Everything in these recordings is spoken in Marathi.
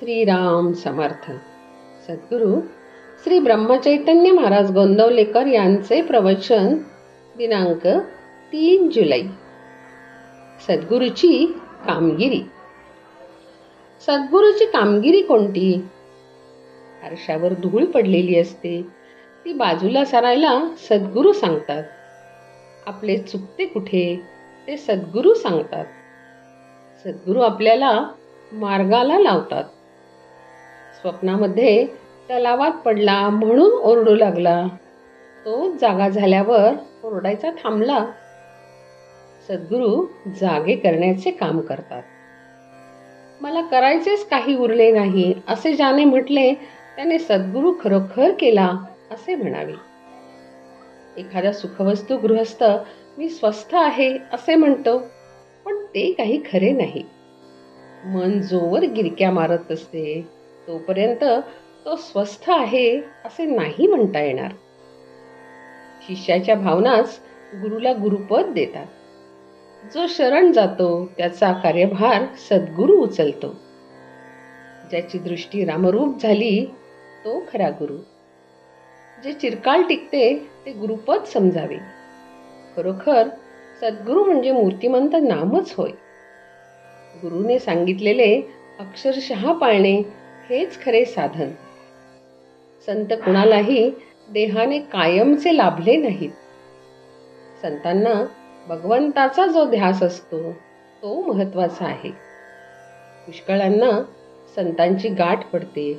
श्रीराम समर्थ. सद्गुरू श्री ब्रह्मचैतन्य महाराज गोंदवलेकर यांचे प्रवचन दिनांक 3 जुलै. सद्गुरूची कामगिरी. सद्गुरूची कामगिरी कोणती? आरशावर धूळ पडलेली असते, ती बाजूला सारायला सद्गुरू सांगतात. आपले चुकते कुठे ते सद्गुरू सांगतात. सद्गुरू आपल्याला मार्गाला लावतात. स्वप्नामध्ये तलावात पडला म्हणून ओरडू लागला, तो जागा झाल्यावर ओरडायचा थांबला. सद्गुरू जागे करण्याचे काम करतात. मला करायचेच काही उरले नाही असे ज्याने म्हटले त्याने सद्गुरू खरोखर केला असे म्हणावे. एखादा सुखवस्तू गृहस्थ मी स्वस्थ आहे असे म्हणतो, पण ते काही खरे नाही. मन जोवर गिरक्या मारत असते तोपर्यंत तो स्वस्थ आहे असे नाही म्हणता येणार. शिष्याच्या भावनाच गुरुला गुरुपद देतात. जो शरण जातो त्याचा कार्यभार सद्गुरू उचलतो. ज्याची दृष्टी रामरूप झाली तो खरा गुरु. जे चिरकाल टिकते ते गुरुपद समजावे. खरोखर सद्गुरू म्हणजे मूर्तिमंत नामच होय. गुरुने सांगितलेले अक्षरशः पाळणे हेच खरे साधन. संत कुणालाही देहाने कायमचे लाभले नाहीत. संतांना भगवंताचा जो ध्यास असतो तो महत्वाचा आहे. पुष्कळांना संतांची गाठ पडते,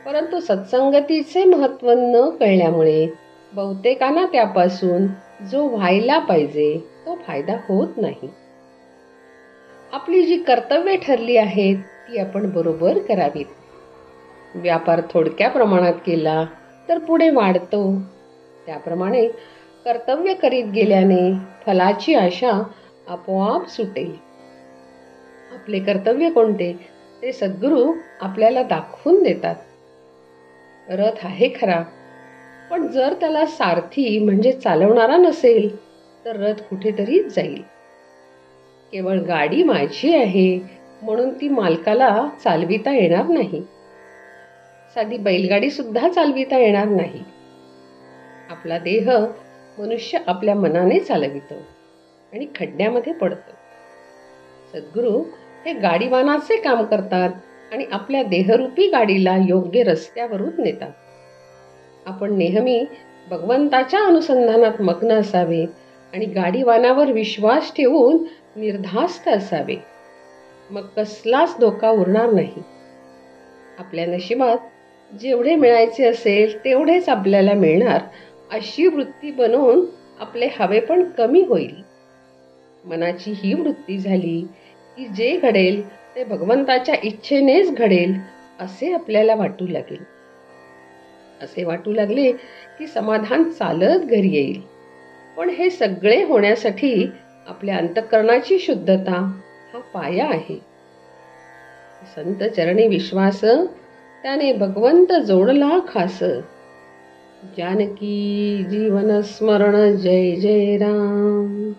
परंतु सत्संगतीचे महत्त्व न कळल्यामुळे बहुतेकांना त्यापासून जो व्हायला पाहिजे तो फायदा होत नाही. आपली जी कर्तव्ये ठरली आहेत ती आपण बरोबर करावीत. व्यापार थोडक्या प्रमाणात केला तर पुढे वाढतो. त्याप्रमाणे कर्तव्य करीत गेल्याने फलाची आशा आपोआप सुटेल. आपले कर्तव्य कोणते ते सद्गुरू आपल्याला दाखवून देतात. रथ आहे खरा, पण जर त्याला सारथी म्हणजे चालवणारा नसेल तर रथ कुठेतरी जाईल. केवळ गाडी माझी आहे म्हणून ती मालकाला चालविता येणार नाही. साधी बैलगाडी सुद्धा चालविता येणार नाही. आपला देह मनुष्य आपल्या मनाने चालवितो आणि खड्ड्यामध्ये पडतो. सद्गुरू हे गाडीवानाचे काम करतात आणि आपल्या देहरूपी गाडीला योग्य रस्त्यावरून नेतात. आपण नेहमी भगवंताच्या अनुसंधानात मग्न असावे आणि गाडीवानावर विश्वास ठेवून निर्धास्त असावे. मग कसलाच धोका उरणार नाही. आपल्या नशिबात जेवढे मिळायचे असेल तेवढेच आपल्याला मिळणार अशी वृत्ती बनवून आपले हवे पण कमी होईल. मनाची ही वृत्ती झाली की जे घडेल ते भगवंताच्या इच्छेनेच घडेल असे आपल्याला वाटू लागेल. असे वाटू लागले की समाधान चालत घरी येईल. पण हे सगळे होण्यासाठी आपल्या अंतःकरणाची शुद्धता हा पाया आहे. संत चरणी विश्वास त्याने भगवंत जोडला खास. जानकी जीवन स्मरण जय जय राम.